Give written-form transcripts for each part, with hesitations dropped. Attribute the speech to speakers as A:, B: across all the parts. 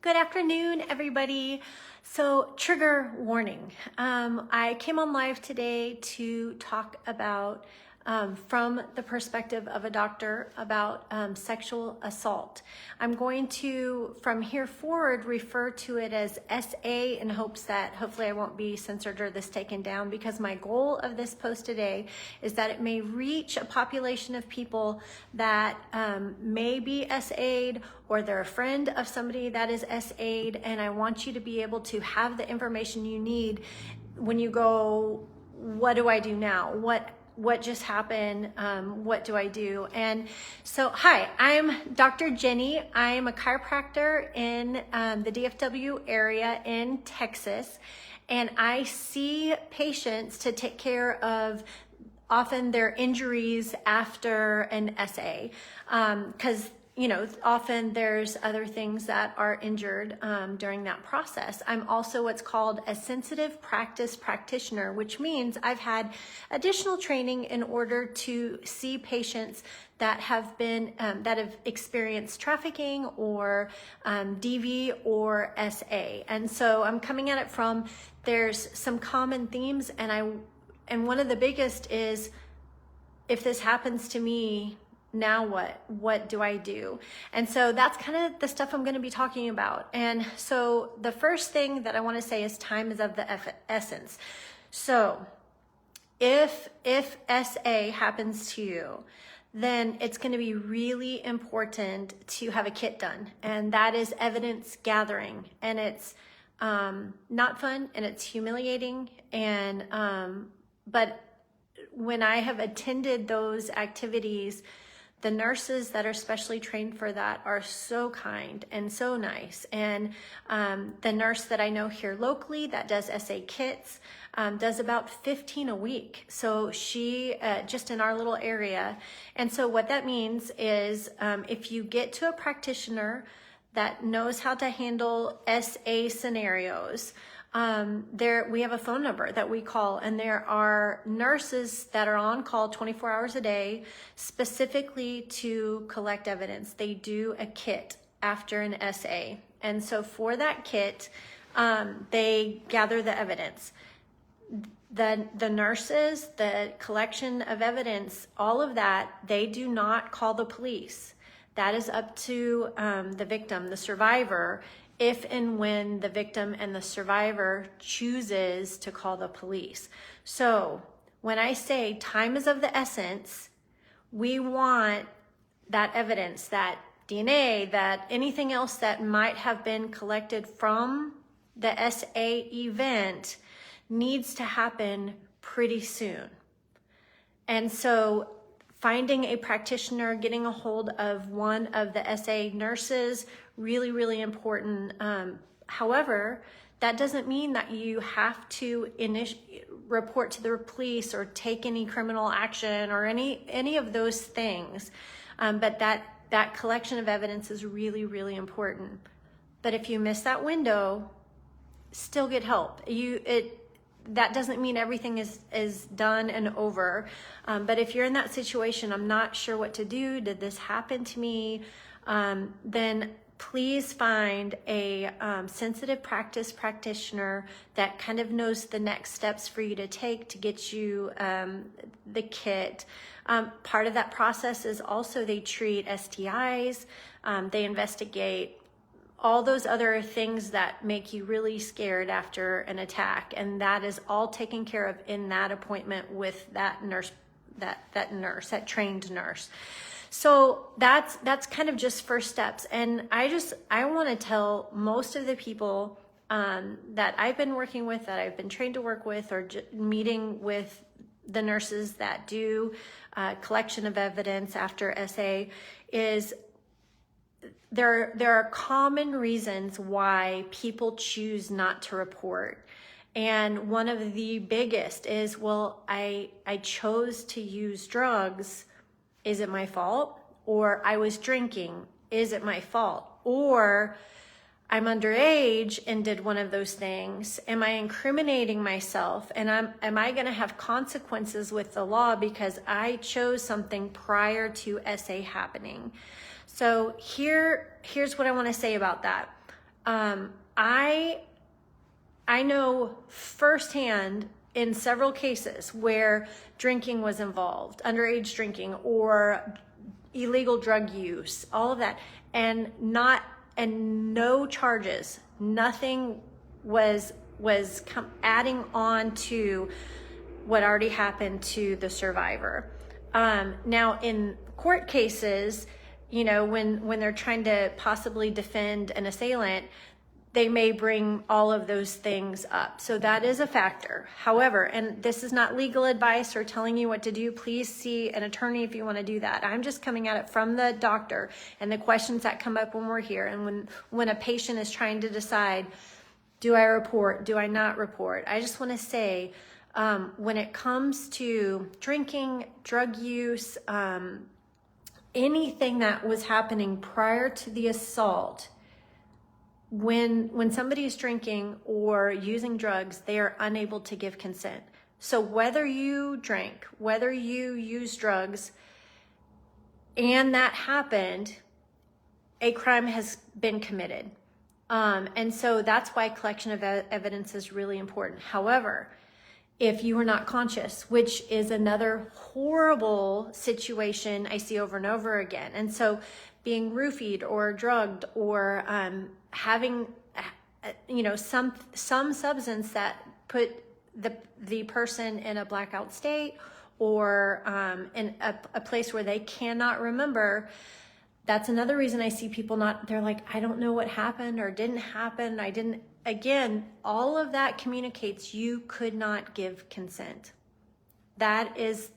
A: Good afternoon, everybody. So, trigger warning. I came on live today to talk about, from the perspective of a doctor, about sexual assault. I'm going to, from here forward, refer to it as SA in hopes that hopefully I won't be censored or this taken down, because my goal of this post today is that it may reach a population of people that may be SA'd, or they're a friend of somebody that is SA'd, and I want you to be able to have the information you need when you go, what do I do now? What just happened? What do I do? And so, hi, I'm Dr. Jenny. I'm a chiropractor in the DFW area in Texas, and I see patients to take care of often their injuries after an SA, because often there's other things that are injured during that process. I'm also what's called a sensitive practice practitioner, which means I've had additional training in order to see patients that have been, that have experienced trafficking or DV or SA. And so I'm coming at it from, there's some common themes, and one of the biggest is, if this happens to me, now what do I do? And so that's kind of the stuff I'm going to be talking about. And so the first thing that I want to say is time is of the essence. So if SA happens to you, then it's going to be really important to have a kit done, and that is evidence gathering. And it's not fun, and it's humiliating, and but when I have attended those activities, the nurses that are specially trained for that are so kind and so nice. And the nurse that I know here locally that does SA kits does about 15 a week. So she, just in our little area. And so what that means is if you get to a practitioner that knows how to handle SA scenarios, we have a phone number that we call, and there are nurses that are on call 24 hours a day specifically to collect evidence. They do a kit after an SA. And so for that kit, they gather the evidence. The nurses, the collection of evidence, all of that, they do not call the police. That is up to the victim, the survivor, if and when the victim and the survivor chooses to call the police. So when I say time is of the essence, we want that evidence, that DNA, that anything else that might have been collected from the SA event needs to happen pretty soon. And so finding a practitioner, getting a hold of one of the SA nurses, really, really important. However, that doesn't mean that you have to report to the police or take any criminal action or any of those things. But that collection of evidence is really, really important. But if you miss that window, still get help. That doesn't mean everything is done and over. But if you're in that situation, I'm not sure what to do, did this happen to me? Then please find a sensitive practice practitioner that kind of knows the next steps for you to take to get you the kit. Part of that process is also they treat STIs, they investigate all those other things that make you really scared after an attack. And that is all taken care of in that appointment with that nurse, that trained nurse. So that's kind of just first steps. And I want to tell most of the people that I've been working with, that I've been trained to work with, or meeting with the nurses that do collection of evidence after SA, is there are common reasons why people choose not to report. And one of the biggest is, well, I chose to use drugs. Is it my fault? Or I was drinking. Is it my fault? Or I'm underage and did one of those things. Am I incriminating myself? And am I going to have consequences with the law because I chose something prior to SA happening? So here's what I want to say about that. I know firsthand in several cases where drinking was involved, underage drinking or illegal drug use, all of that, and no charges, nothing was adding on to what already happened to the survivor. Now in court cases, when they're trying to possibly defend an assailant, they may bring all of those things up. So that is a factor. However, and this is not legal advice or telling you what to do, please see an attorney if you want to do that. I'm just coming at it from the doctor and the questions that come up when we're here. And when a patient is trying to decide, do I report, do I not report? I just want to say, when it comes to drinking, drug use, anything that was happening prior to the assault, when somebody is drinking or using drugs, they are unable to give consent. So whether you drank, whether you use drugs, and that happened, a crime has been committed. And so that's why collection of evidence is really important. However, if you are not conscious, which is another horrible situation I see over and over again. And so being roofied or drugged or having some substance that put the person in a blackout state or in a place where they cannot remember, that's another reason I see people they're like, I don't know what happened or didn't happen. Again, all of that communicates you could not give consent. That is,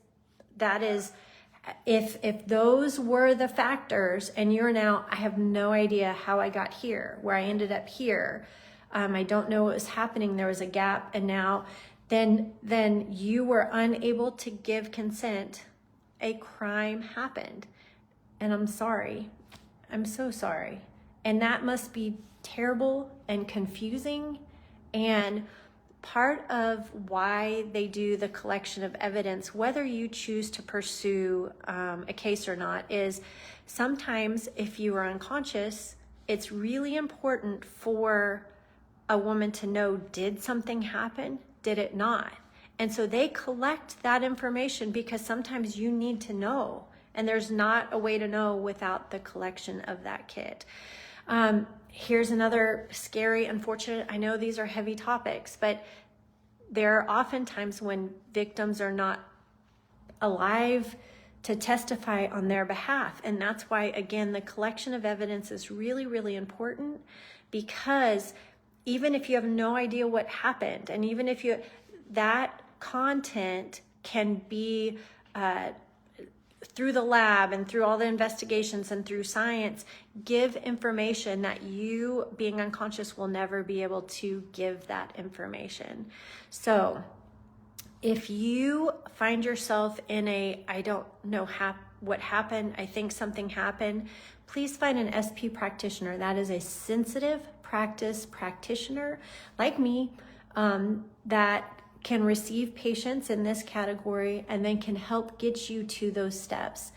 A: if those were the factors and you're now, I have no idea how I got here, where I ended up here. I don't know what was happening. There was a gap. And now then you were unable to give consent. A crime happened. And I'm sorry. I'm so sorry. And that must be terrible and confusing. And part of why they do the collection of evidence, whether you choose to pursue a case or not, is sometimes if you are unconscious, it's really important for a woman to know, did something happen? Did it not? And so they collect that information because sometimes you need to know. And there's not a way to know without the collection of that kit. Here's another scary, unfortunate, I know these are heavy topics, but there are often times when victims are not alive to testify on their behalf. And that's why, again, the collection of evidence is really, really important, because even if you have no idea what happened, and even if that content can be through the lab and through all the investigations and through science, give information that you, being unconscious, will never be able to give that information. So if you find yourself in I don't know what happened, I think something happened, please find an SP practitioner. That is a sensitive practice practitioner like me that can receive patients in this category and then can help get you to those steps.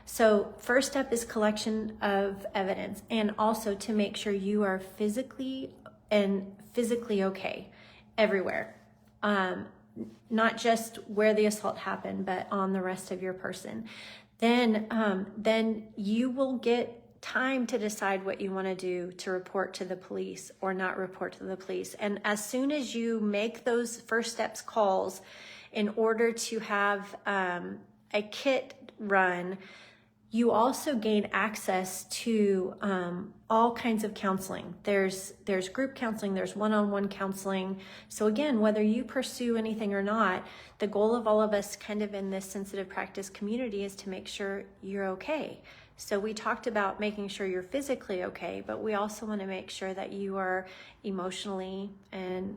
A: So first step is collection of evidence, and also to make sure you are physically okay everywhere. Not just where the assault happened, but on the rest of your person. Then you will get time to decide what you want to do to report to the police or not report to the police. And as soon as you make those first steps calls in order to have a kit run, you also gain access to all kinds of counseling. There's group counseling, there's one-on-one counseling. So again, whether you pursue anything or not, the goal of all of us kind of in this sensitive practice community is to make sure you're okay. So we talked about making sure you're physically okay, but we also want to make sure that you are emotionally and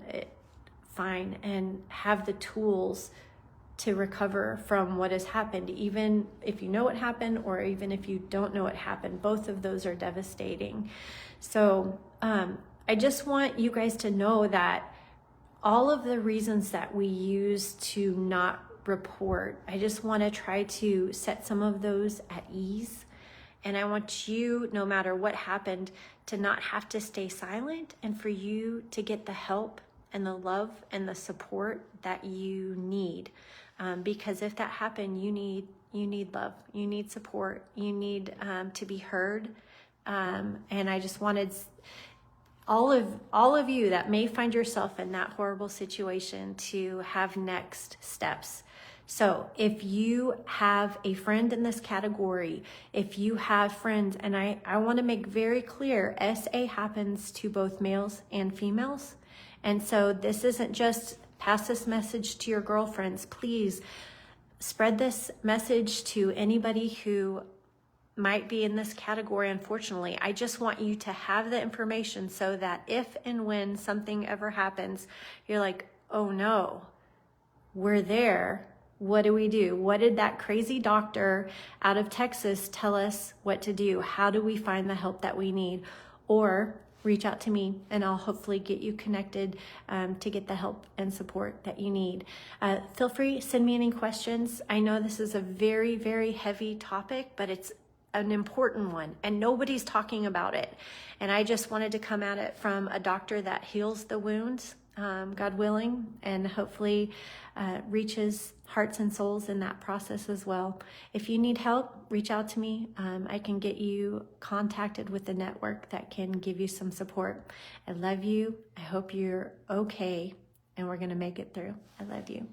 A: fine and have the tools to recover from what has happened, even if you know what happened or even if you don't know what happened. Both of those are devastating. So I just want you guys to know that all of the reasons that we use to not report, I just want to try to set some of those at ease And I want you, no matter what happened, to not have to stay silent, and for you to get the help and the love and the support that you need. Because if that happened, you need love, you need support, you need to be heard. And I just wanted all of you that may find yourself in that horrible situation to have next steps. So if you have a friend in this category, if you have friends, and I want to make very clear, SA happens to both males and females. And so this isn't just pass this message to your girlfriends. Please spread this message to anybody who might be in this category. Unfortunately, I just want you to have the information so that if and when something ever happens, you're like, oh no, we're there. What do we do? What did that crazy doctor out of Texas tell us what to do? How do we find the help that we need? Or reach out to me and I'll hopefully get you connected to get the help and support that you need. Feel free, send me any questions. I know this is a very, very heavy topic, but it's an important one and nobody's talking about it. And I just wanted to come at it from a doctor that heals the wounds, God willing, and hopefully reaches hearts and souls in that process as well. If you need help, reach out to me. I can get you contacted with the network that can give you some support. I love you. I hope you're okay, and we're going to make it through. I love you.